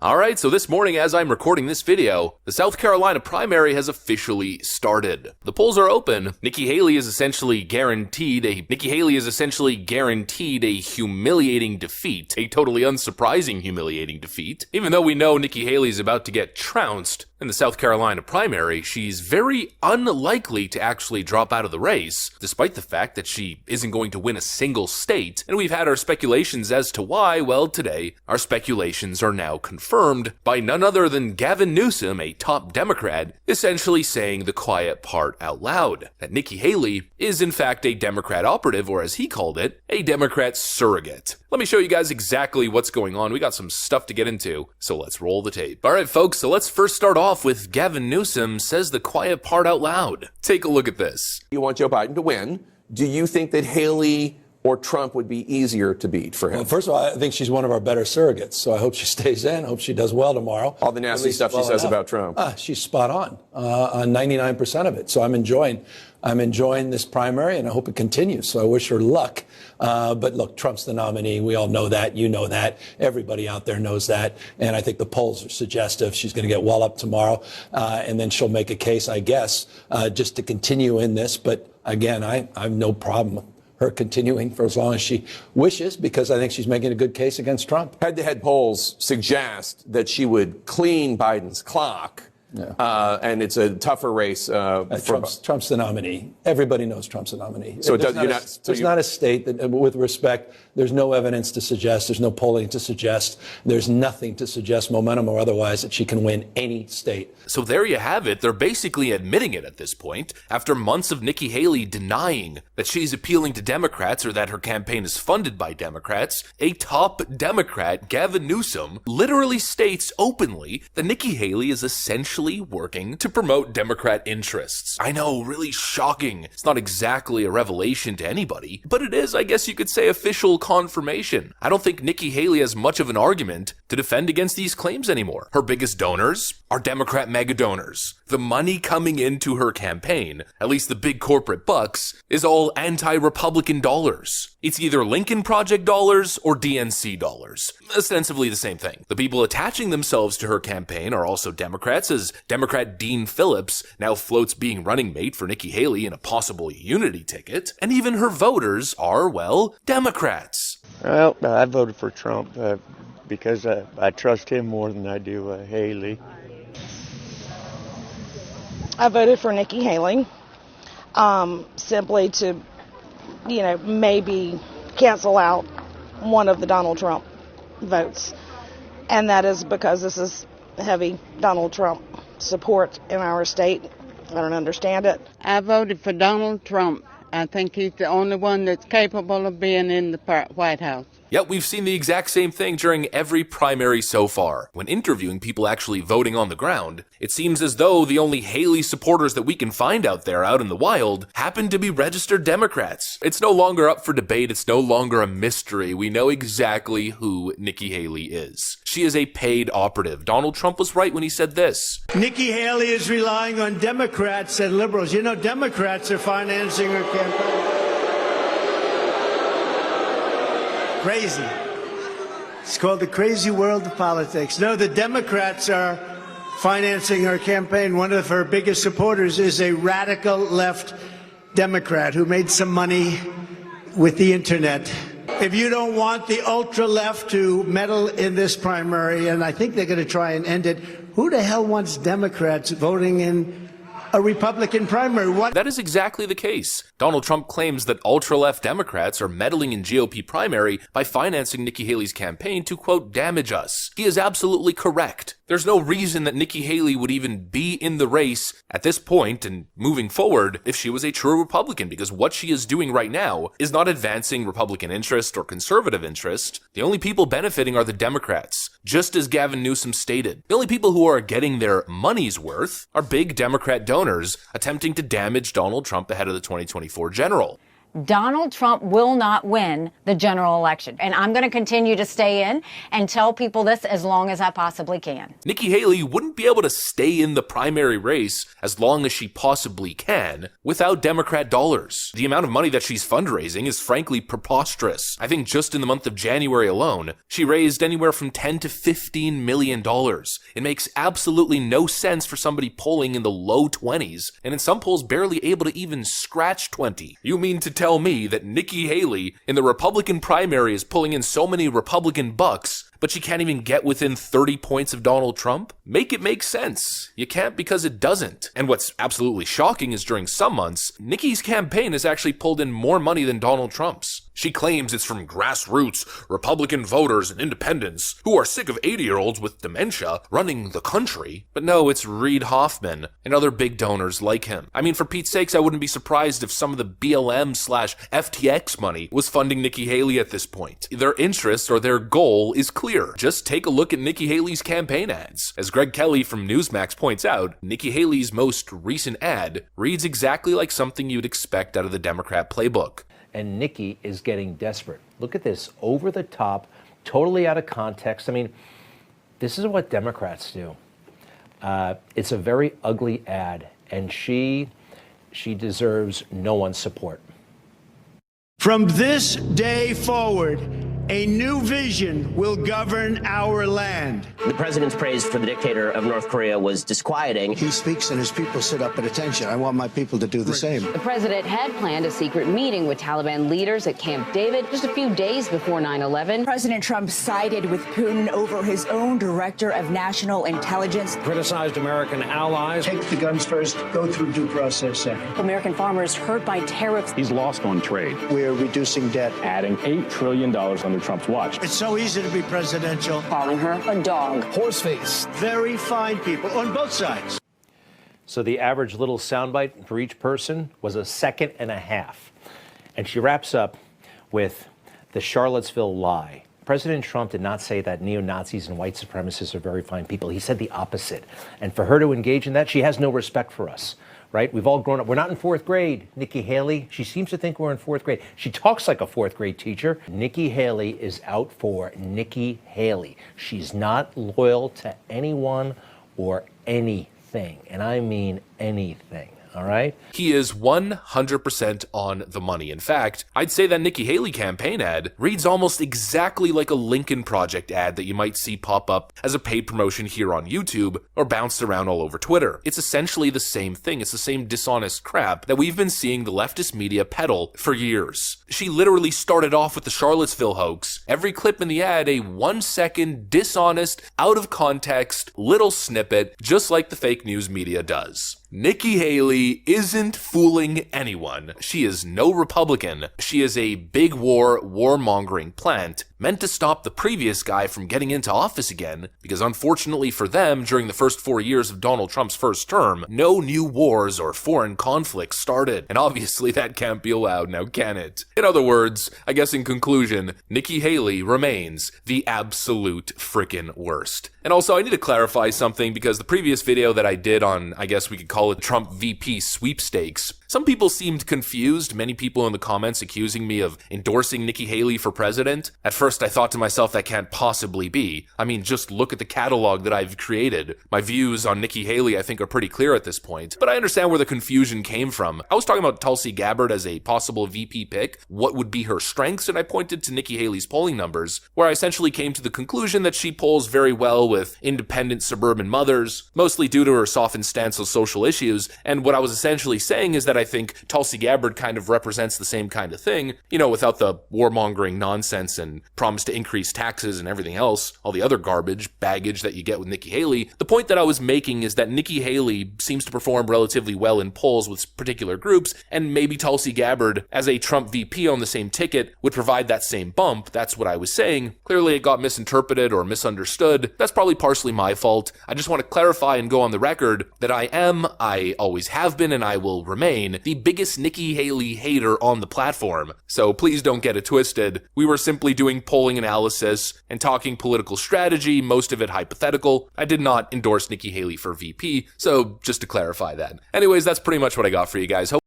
Alright, so this morning as I'm recording this video, the South Carolina primary has officially started. The polls are open. Nikki Haley is essentially guaranteed a humiliating defeat, a totally unsurprising humiliating defeat. Even though we know Nikki Haley is about to get trounced in the South Carolina primary, she's very unlikely to actually drop out of the race, despite the fact that she isn't going to win a single state. And we've had our speculations as to why. Well, today, our speculations are now confirmed by none other than Gavin Newsom, a top Democrat, essentially saying the quiet part out loud, that Nikki Haley is in fact a Democrat operative, or as he called it, a Democrat surrogate. Let me show you guys exactly what's going on. We got some stuff to get into, so let's roll the tape. Alright folks, so let's first start off with Gavin Newsom says the quiet part out loud. Take a look at this. You want Joe Biden to win. Do you think that Haley or Trump would be easier to beat for him? Well, first of all, I think she's one of our better surrogates, so I hope she stays in. Hope she does well tomorrow. All the nasty stuff she says about Trump. She's spot on 99% of it. So I'm enjoying this primary, and I hope it continues. So I wish her luck. But look, Trump's the nominee. We all know that. You know that. Everybody out there knows that. And I think the polls are suggestive. She's going to get well up tomorrow, and then she'll make a case, I guess, just to continue in this. But again, I have no problem her continuing for as long as she wishes, because I think she's making a good case against Trump. Head-to-head polls suggest that she would clean Biden's clock. Yeah. And it's a tougher race. Trump's the nominee. Everybody knows Trump's the nominee. So there's not a state that, with respect, there's no evidence to suggest, there's no polling to suggest, there's nothing to suggest, momentum or otherwise, that she can win any state. So there you have it. They're basically admitting it at this point. After months of Nikki Haley denying that she's appealing to Democrats or that her campaign is funded by Democrats, a top Democrat, Gavin Newsom, literally states openly that Nikki Haley is essentially working to promote Democrat interests. I know, really shocking. It's not exactly a revelation to anybody, but it is, I guess you could say, official confirmation. I don't think Nikki Haley has much of an argument to defend against these claims anymore. Her biggest donors are Democrat mega donors. The money coming into her campaign, at least the big corporate bucks, is all anti-Republican dollars. It's either Lincoln Project dollars or DNC dollars. Ostensibly the same thing. The people attaching themselves to her campaign are also Democrats, as Democrat Dean Phillips now floats being running mate for Nikki Haley in a possible unity ticket. And even her voters are, well, Democrats. Well, I voted for Trump because I trust him more than I do Haley. I voted for Nikki Haley simply to, maybe cancel out one of the Donald Trump votes. And that is because this is heavy Donald Trump support in our state. I don't understand it. I voted for Donald Trump. I think he's the only one that's capable of being in the White House. Yep, we've seen the exact same thing during every primary so far. When interviewing people actually voting on the ground, it seems as though the only Haley supporters that we can find out there out in the wild happen to be registered Democrats. It's no longer up for debate. It's no longer a mystery. We know exactly who Nikki Haley is. She is a paid operative. Donald Trump was right when he said this. Nikki Haley is relying on Democrats and liberals. Democrats are financing her campaign. Crazy. It's called the crazy world of politics. No, the Democrats are financing her campaign. One of her biggest supporters is a radical left Democrat who made some money with the internet. If you don't want the ultra left to meddle in this primary, and I think they're going to try and end it, who the hell wants Democrats voting in a Republican primary? What? That is exactly the case. Donald Trump claims that ultra-left Democrats are meddling in GOP primary by financing Nikki Haley's campaign to, quote, damage us. He is absolutely correct. There's no reason that Nikki Haley would even be in the race at this point and moving forward if she was a true Republican, because what she is doing right now is not advancing Republican interest or conservative interest. The only people benefiting are the Democrats, just as Gavin Newsom stated. The only people who are getting their money's worth are big Democrat donors attempting to damage Donald Trump ahead of the 2024 general. Donald Trump will not win the general election. And I'm going to continue to stay in and tell people this as long as I possibly can. Nikki Haley wouldn't be able to stay in the primary race as long as she possibly can without Democrat dollars. The amount of money that she's fundraising is frankly preposterous. I think just in the month of January alone, she raised anywhere from $10 to $15 million. It makes absolutely no sense for somebody polling in the low 20s, and in some polls barely able to even scratch 20. You mean to tell me that Nikki Haley in the Republican primary is pulling in so many Republican bucks, but she can't even get within 30 points of Donald Trump? Make it make sense. You can't because it doesn't. And what's absolutely shocking is during some months, Nikki's campaign has actually pulled in more money than Donald Trump's. She claims it's from grassroots Republican voters and independents who are sick of 80-year-olds with dementia running the country. But no, it's Reid Hoffman and other big donors like him. I mean, for Pete's sakes, I wouldn't be surprised if some of the BLM/FTX money was funding Nikki Haley at this point. Their interest or their goal is clear. Just take a look at Nikki Haley's campaign ads. As Greg Kelly from Newsmax points out, Nikki Haley's most recent ad reads exactly like something you'd expect out of the Democrat playbook. And Nikki is getting desperate. Look at this, over the top, totally out of context. I mean, this is what Democrats do. It's a very ugly ad, and she deserves no one's support. From this day forward, a new vision will govern our land. The president's praise for the dictator of North Korea was disquieting. He speaks and his people sit up at attention. I want my people to do the same. The president had planned a secret meeting with Taliban leaders at Camp David just a few days before 9/11. President Trump sided with Putin over his own director of national intelligence. Criticized American allies. Take the guns first, go through due process second. American farmers hurt by tariffs. He's lost on trade. We're reducing debt. Adding $8 trillion under Trump's watch. It's so easy to be presidential. Calling her a dog. Horseface. Very fine people on both sides. So the average little soundbite for each person was 1.5 seconds. And she wraps up with the Charlottesville lie. President Trump did not say that neo-Nazis and white supremacists are very fine people. He said the opposite. And for her to engage in that, she has no respect for us. Right? We've all grown up. We're not in 4th grade, Nikki Haley. She seems to think we're in 4th grade. She talks like a 4th grade teacher. Nikki Haley is out for Nikki Haley. She's not loyal to anyone or anything. And I mean anything. All right? He is 100% on the money. In fact, I'd say that Nikki Haley campaign ad reads almost exactly like a Lincoln Project ad that you might see pop up as a paid promotion here on YouTube or bounced around all over Twitter. It's essentially the same thing. It's the same dishonest crap that we've been seeing the leftist media peddle for years. She literally started off with the Charlottesville hoax. Every clip in the ad, a 1-second, dishonest, out of context, little snippet, just like the fake news media does. Nikki Haley isn't fooling anyone. She is no Republican. She is a big warmongering plant meant to stop the previous guy from getting into office again, because unfortunately for them, during the first 4 years of Donald Trump's first term, no new wars or foreign conflicts started. And obviously that can't be allowed now, can it? In other words, I guess in conclusion, Nikki Haley remains the absolute frickin' worst. And also, I need to clarify something, because the previous video that I did on, I guess we could call it Trump VP sweepstakes, some people seemed confused, many people in the comments accusing me of endorsing Nikki Haley for president. At first, I thought to myself, that can't possibly be. I mean, just look at the catalog that I've created. My views on Nikki Haley, I think, are pretty clear at this point, but I understand where the confusion came from. I was talking about Tulsi Gabbard as a possible VP pick, what would be her strengths, and I pointed to Nikki Haley's polling numbers, where I essentially came to the conclusion that she polls very well with independent suburban mothers, mostly due to her softened stance on social issues, and what I was essentially saying is that I think Tulsi Gabbard kind of represents the same kind of thing, you know, without the warmongering nonsense and promise to increase taxes and everything else, all the other baggage that you get with Nikki Haley. The point that I was making is that Nikki Haley seems to perform relatively well in polls with particular groups, and maybe Tulsi Gabbard, as a Trump VP on the same ticket, would provide that same bump. That's what I was saying. Clearly it got misinterpreted or misunderstood. That's probably partially my fault. I just want to clarify and go on the record that I always have been, and I will remain the biggest Nikki Haley hater on the platform. So please don't get it twisted. We were simply doing polling analysis and talking political strategy, most of it hypothetical. I did not endorse Nikki Haley for VP, so just to clarify that. Anyways, that's pretty much what I got for you guys.